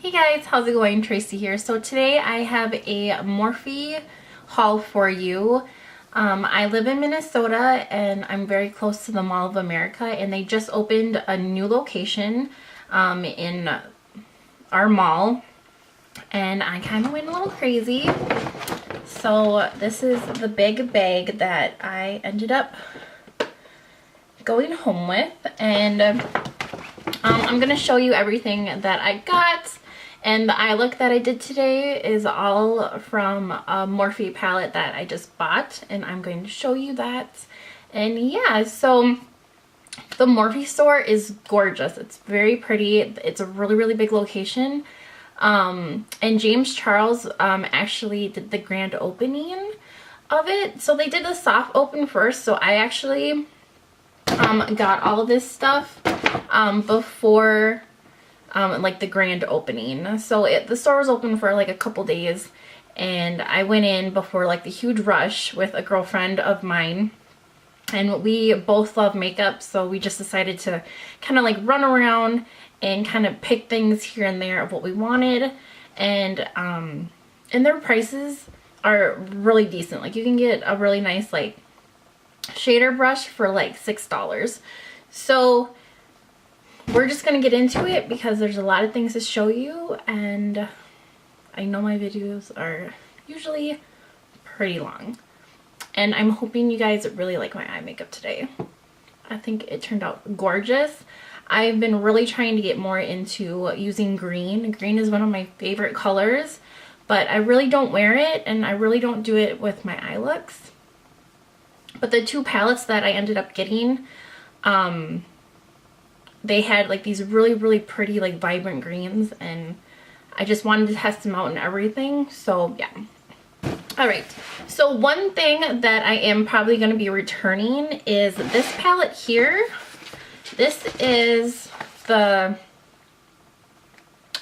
Hey guys, how's it going? Tracy here. So today I have a Morphe haul for you. I live in Minnesota and I'm very close to the Mall of America, and they just opened a new location in our mall, and I kind of went a little crazy. So this is the big bag that I ended up going home with, and I'm going to show you everything that I got. And the eye look that I did today is all from a Morphe palette that I just bought, and I'm going to show you that. And yeah, so the Morphe store is gorgeous. It's very pretty. It's a really big location. And James Charles actually did the grand opening of it. So they did a soft open first. So I actually got all of this stuff before like the grand opening. So the store was open for like a couple days, and I went in before like the huge rush with a girlfriend of mine, and we both love makeup, so we just decided to kind of like run around and kind of pick things here and there of what we wanted. And their prices are really decent. Like you can get a really nice like shader brush for like $6. So we're just gonna get into it because there's a lot of things to show you, and I know my videos are usually pretty long, and I'm hoping you guys really like my eye makeup today. I think it turned out gorgeous. I've been really trying to get more into using green. Green is one of my favorite colors, but I really don't wear it, and I really don't do it with my eye looks. But the two palettes that I ended up getting, they had like these really pretty like vibrant greens, and I just wanted to test them out and everything. So yeah. Alright, so one thing that I am probably going to be returning is this palette here. This is the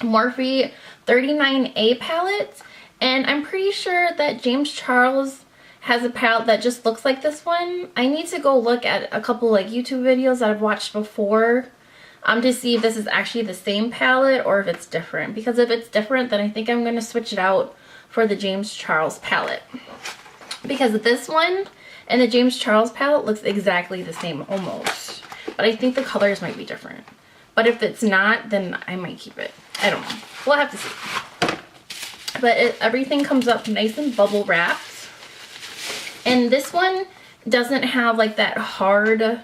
Morphe 39A palette, and I'm pretty sure that James Charles has a palette that just looks like this one. I need to go look at a couple like YouTube videos that I've watched before to see if this is actually the same palette or if it's different. Because if it's different, then I think I'm going to switch it out for the James Charles palette. Because this one and the James Charles palette looks exactly the same almost. But I think the colors might be different. But if it's not, then I might keep it. I don't know. We'll have to see. But everything comes up nice and bubble wrapped. And this one doesn't have like that hard,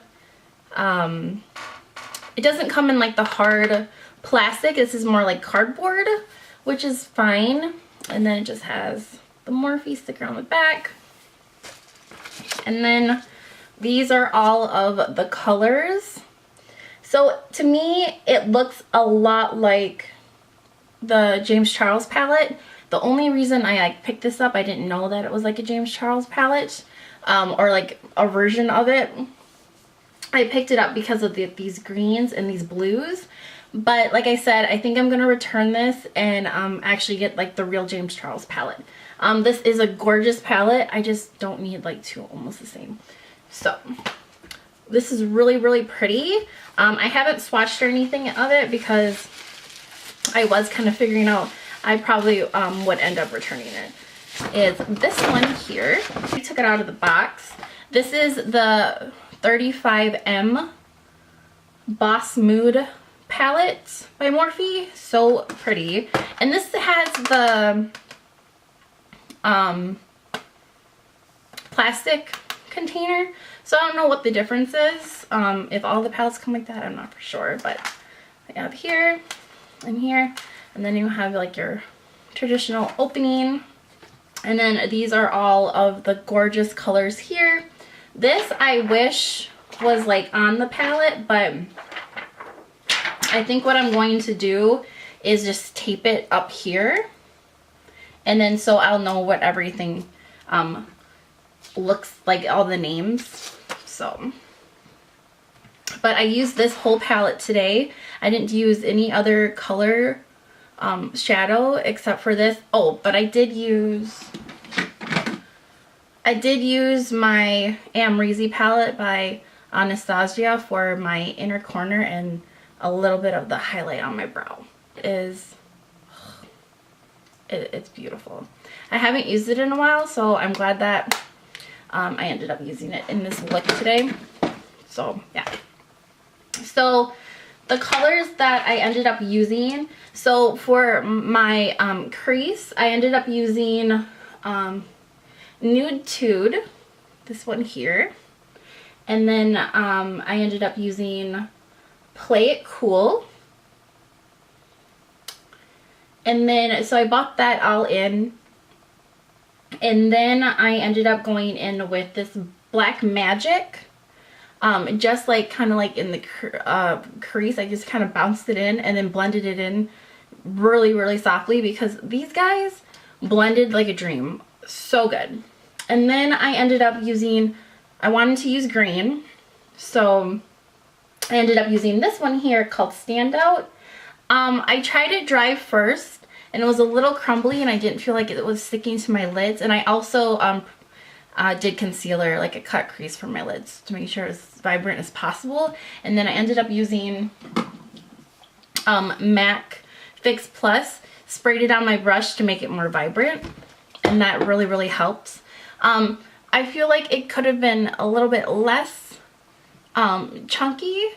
it doesn't come in like the hard plastic. This is more like cardboard, which is fine. And then it just has the Morphe sticker on the back. And then these are all of the colors. So to me, it looks a lot like the James Charles palette. The only reason I like picked this up, I didn't know that it was like a James Charles palette, or like a version of it. I picked it up because of these greens and these blues. But like I said, I think I'm going to return this and actually get like the real James Charles palette. This is a gorgeous palette. I just don't need like two almost the same. So this is really pretty. I haven't swatched or anything of it because I was kind of figuring out I probably would end up returning it. Is this one here. I took it out of the box. This is the 35M Boss Mood palette by Morphe. So pretty. And this has the plastic container. So I don't know what the difference is. If all the palettes come like that, I'm not for sure. But I have here and here. And then you have like your traditional opening. And then these are all of the gorgeous colors here. This I wish was like on the palette, but I think what I'm going to do is just tape it up here. And then so I'll know what everything looks like, all the names. So, but I used this whole palette today. I didn't use any other color shadow except for this. Oh, but I did use my Amrezy palette by Anastasia for my inner corner and a little bit of the highlight on my brow. It is It's beautiful. I haven't used it in a while, so I'm glad that I ended up using it in this look today. So yeah. So the colors that I ended up using, so for my crease, I ended up using Nude, this one here. And then I ended up using Play It Cool. And then, so I bought that all in. And then I ended up going in with this Black Magic. Just like kind of like in the crease, I just kind of bounced it in and then blended it in really, really softly because these guys blended like a dream. So good. And then I ended up using, I wanted to use green. So I ended up using this one here called Standout. I tried it dry first and it was a little crumbly and I didn't feel like it was sticking to my lids. And I also did concealer, like a cut crease for my lids to make sure it's as vibrant as possible. And then I ended up using MAC Fix Plus, sprayed it on my brush to make it more vibrant. And that really, really helped. I feel like it could have been a little bit less chunky,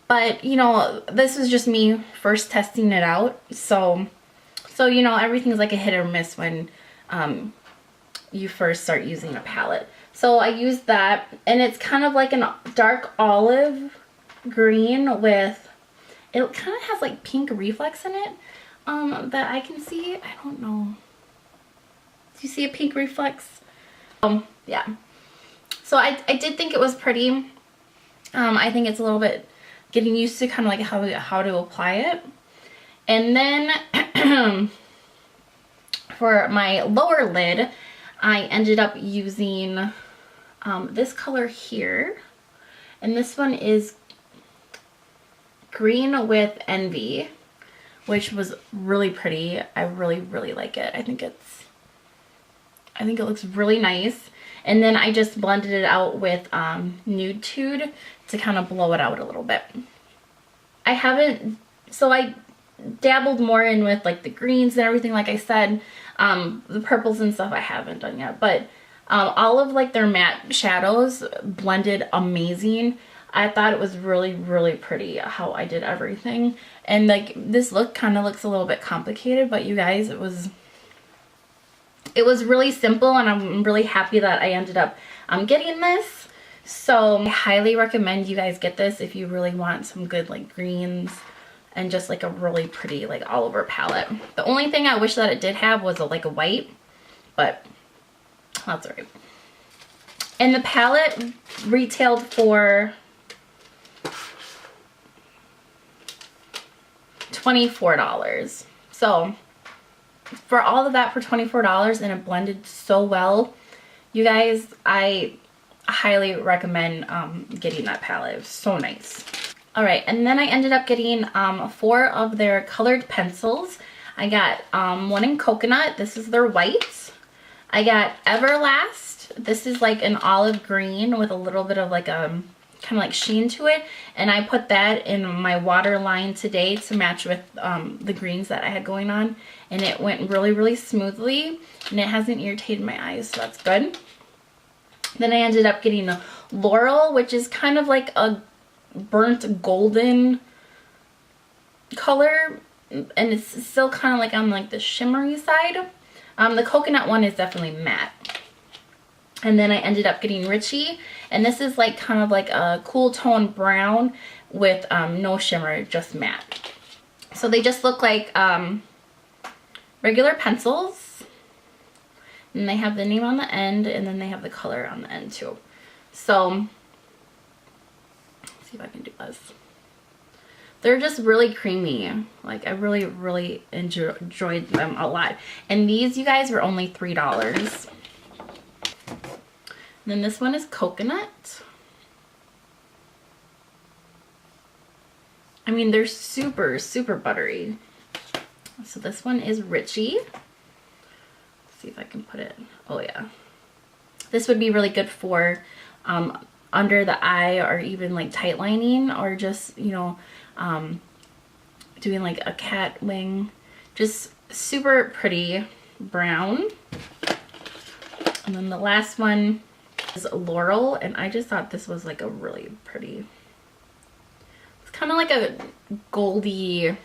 but you know, this is just me first testing it out. So you know, everything's like a hit or miss when you first start using a palette. So I used that, and it's kind of like a dark olive green with, it kind of has like pink reflex in it that I can see. I don't know. Do you see a pink reflex? Yeah. So I did think it was pretty. I think it's a little bit getting used to kind of like how to apply it. And then for my lower lid, I ended up using this color here. And this one is Green with Envy, which was really pretty. I really, really like it. I think it looks really nice. And then I just blended it out with Nude to kind of blow it out a little bit. So I dabbled more in with like the greens and everything, like I said. The purples and stuff I haven't done yet, but all of like their matte shadows blended amazing. I thought it was really, really pretty how I did everything. And like this look kind of looks a little bit complicated, but you guys, it was really simple, and I'm really happy that I ended up getting this. So I highly recommend you guys get this if you really want some good like greens and just like a really pretty like all over palette. The only thing I wish that it did have was like a white, but that's alright. And the palette retailed for $24. So for all of that for $24, and it blended so well, you guys, I highly recommend getting that palette. It was so nice. All right, and then I ended up getting 4 of their colored pencils. I got one in coconut. This is their white. I got Everlast. This is like an olive green with a little bit of like a kind of like sheen to it, and I put that in my waterline today to match with the greens that I had going on, and it went really, really smoothly, and it hasn't irritated my eyes, so that's good. Then I ended up getting a Loreal, which is kind of like a burnt golden color, and it's still kind of like on like the shimmery side. The coconut one is definitely matte. And then I ended up getting Richie, and this is like kind of like a cool tone brown with no shimmer, just matte. So they just look like regular pencils, and they have the name on the end, and then they have the color on the end too. So let's see if I can do this. They're just really creamy. Like I really, really enjoyed them a lot. And these, you guys, were only $3. Then this one is coconut. I mean, they're super, super buttery. So this one is Richie. Let's see if I can put it. Oh yeah. This would be really good for under the eye, or even like tight lining, or just, you know, doing like a cat wing. Just super pretty brown. And then the last one is Loreal, and I just thought this was like a really pretty, it's kind of like a goldy,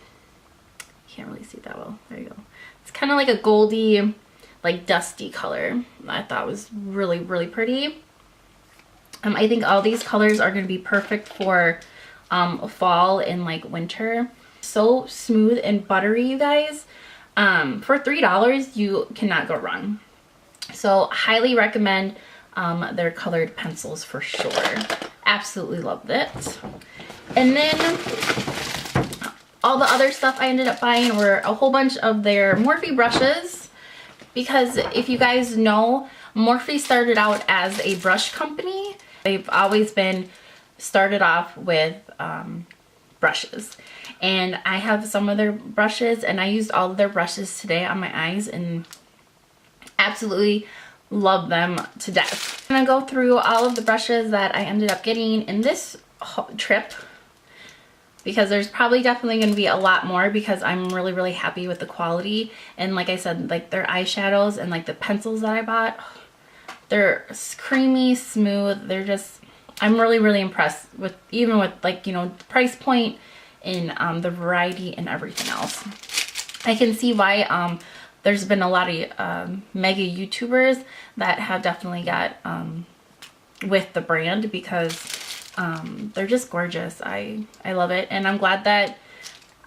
can't really see that well, there you go. It's kind of like a goldy, like dusty color. I thought was really, really pretty. I think all these colors are going to be perfect for fall and like winter. So smooth and buttery, you guys. For $3, you cannot go wrong. So highly recommend their colored pencils for sure. Absolutely loved it. And then all the other stuff I ended up buying were a whole bunch of their Morphe brushes, because if you guys know, Morphe started out as a brush company. They've always been started off with brushes, and I have some of their brushes, and I used all of their brushes today on my eyes and absolutely love them to death. I'm gonna go through all of the brushes that I ended up getting in this trip, because there's probably definitely going to be a lot more, because I'm really, really happy with the quality. And like I said, like their eyeshadows and like the pencils that I bought, they're creamy, smooth. They're just, I'm really, really impressed with, even with like, you know, the price point and the variety and everything else. I can see why there's been a lot of mega YouTubers that have definitely got with the brand, because they're just gorgeous. I love it, and I'm glad that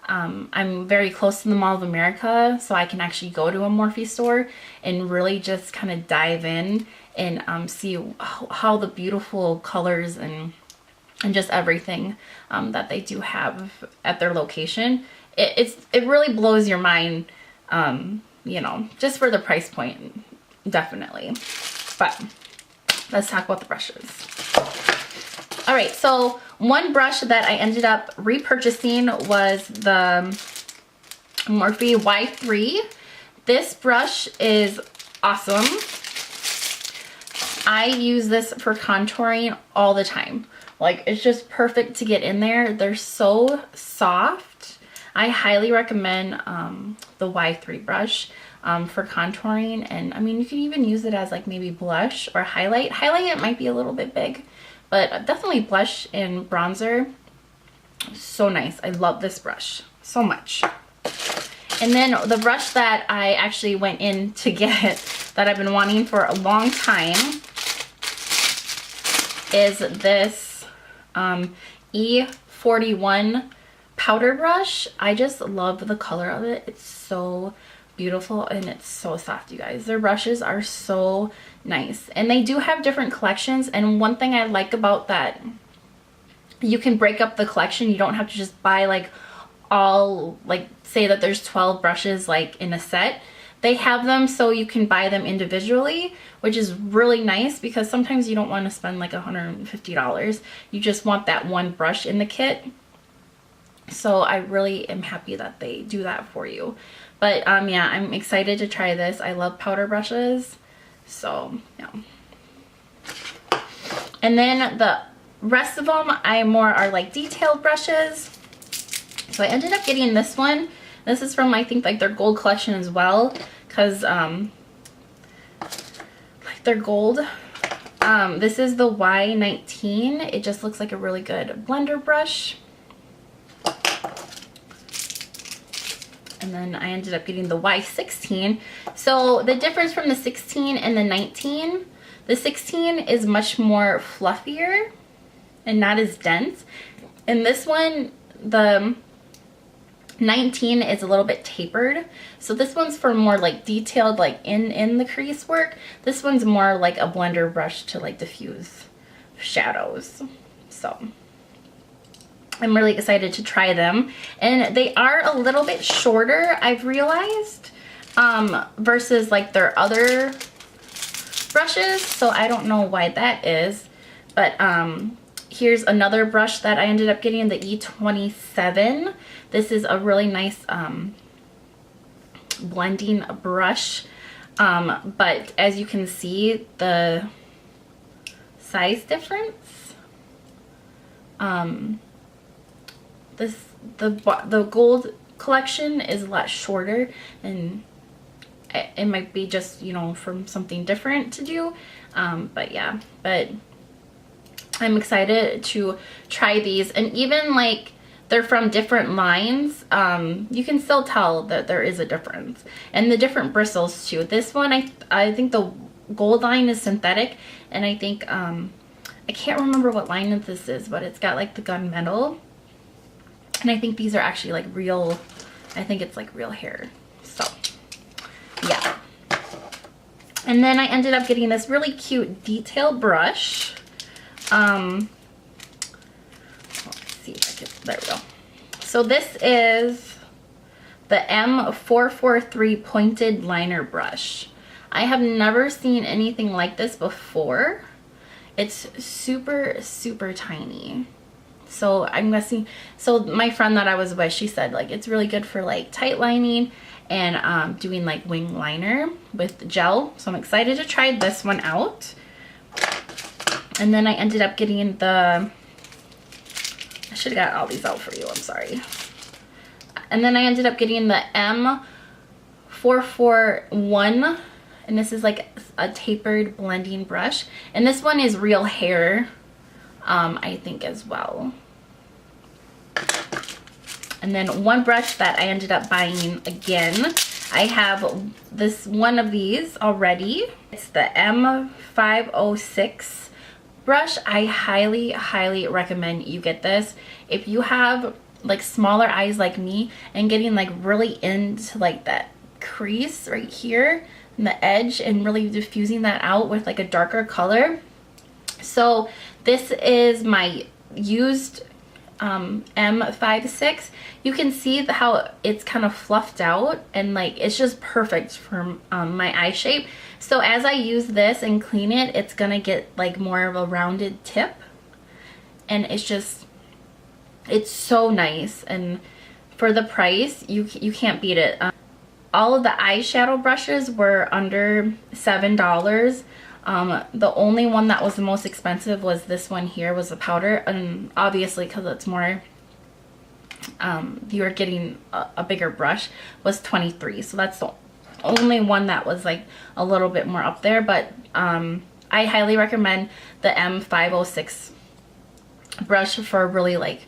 I'm very close to the Mall of America, so I can actually go to a Morphe store and really just kind of dive in and see how the beautiful colors and just everything that they do have at their location. It really blows your mind, you know, just for the price point, definitely. But let's talk about the brushes. All right, so one brush that I ended up repurchasing was the Morphe Y3. This brush is awesome. I use this for contouring all the time. Like, it's just perfect to get in there. They're so soft. I highly recommend the Y3 brush for contouring. And I mean, you can even use it as like maybe blush or highlight. Highlight, it might be a little bit big, but definitely blush and bronzer. So nice. I love this brush so much. And then the brush that I actually went in to get that I've been wanting for a long time is this E41 powder brush. I just love the color of it. It's so beautiful and it's so soft, you guys. Their brushes are so nice, and they do have different collections. And one thing I like about that, you can break up the collection. You don't have to just buy like all, like say that there's 12 brushes like in a set. They have them so you can buy them individually, which is really nice, because sometimes you don't want to spend like $150. You just want that one brush in the kit. So I really am happy that they do that for you. But yeah, I'm excited to try this. I love powder brushes. So yeah. And then the rest of them are like detailed brushes. So I ended up getting this one. This is from, I think, like their gold collection as well, because like they're gold. This is the Y19. It just looks like a really good blender brush. And then I ended up getting the Y16. So the difference from the 16 and the 19, the 16 is much more fluffier and not as dense. And this one, the 19 is a little bit tapered. So this one's for more like detailed, like in the crease work. This one's more like a blender brush to like diffuse shadows. So I'm really excited to try them. And they are a little bit shorter, I've realized, versus like their other brushes. So I don't know why that is. But here's another brush that I ended up getting, the E27. This is a really nice blending brush. But as you can see, the size difference, the gold collection is a lot shorter, and it might be just, you know, from something different to do. But yeah, but I'm excited to try these. And even like they're from different lines, you can still tell that there is a difference. And the different bristles too. This one, I think the gold line is synthetic, and I think I can't remember what line this is, but it's got like the gunmetal, and I think these are actually like real, I think it's like real hair. So yeah. And then I ended up getting this really cute detail brush. Let's see if I can, there we go. So this is the M443 pointed liner brush. I have never seen anything like this before. It's super, super tiny. So I'm guessing, so my friend that I was with, she said like it's really good for like tight lining and doing like wing liner with gel. So I'm excited to try this one out. And then I ended up getting the, I should have got all these out for you, I'm sorry. And then I ended up getting the M441, and this is like a tapered blending brush. And this one is real hair, I think as well. And then one brush that I ended up buying again, I have this one of these already. It's the M506 brush. I highly, highly recommend you get this. If you have like smaller eyes like me and getting like really into like that crease right here and the edge and really diffusing that out with like a darker color. So this is my used M56. You can see how it's kind of fluffed out, and like it's just perfect for my eye shape. So as I use this and clean it, it's gonna get like more of a rounded tip, and it's just, it's so nice. And for the price, you can't beat it. All of the eyeshadow brushes were under $7. The only one that was the most expensive was this one here, was the powder, and obviously because it's more, you're getting a bigger brush, was $23. So that's the only one that was like a little bit more up there. But I highly recommend the M506 brush for really like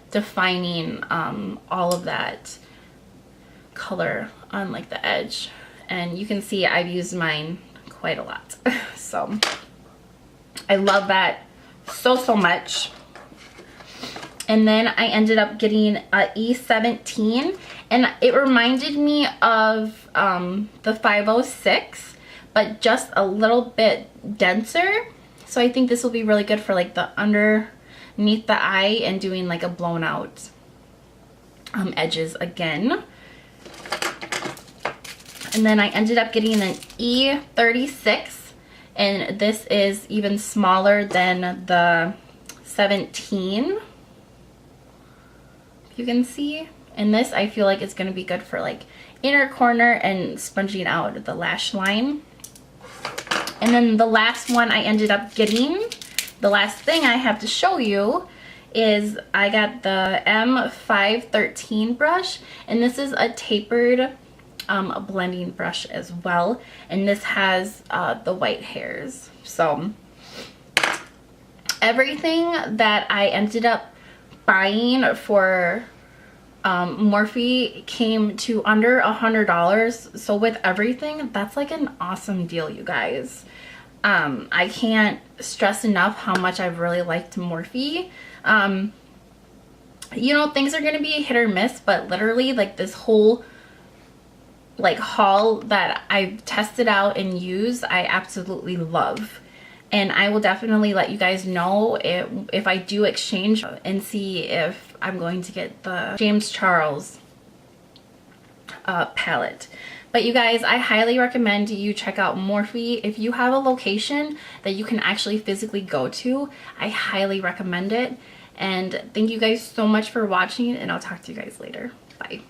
defining all of that color on like the edge. And you can see I've used mine quite a lot. So I love that so much. And then I ended up getting a E17, and it reminded me of the 506, but just a little bit denser. So I think this will be really good for like the underneath the eye and doing like a blown out edges again. And then I ended up getting an E36, and this is even smaller than the 17. You can see. And this I feel like is going to be good for like inner corner and sponging out the lash line. And then the last one I ended up getting, the last thing I have to show you, is I got the M513 brush, and this is a tapered a blending brush as well, and this has the white hairs. So everything that I ended up buying for Morphe came to under $100. So with everything, that's like an awesome deal, you guys. I can't stress enough how much I've really liked Morphe. You know, things are gonna be hit or miss, but literally like this whole like haul that I've tested out and used, I absolutely love. And I will definitely let you guys know if I do exchange and see if I'm going to get the James Charles palette. But you guys, I highly recommend you check out Morphe. If you have a location that you can actually physically go to, I highly recommend it. And thank you guys so much for watching, and I'll talk to you guys later. Bye.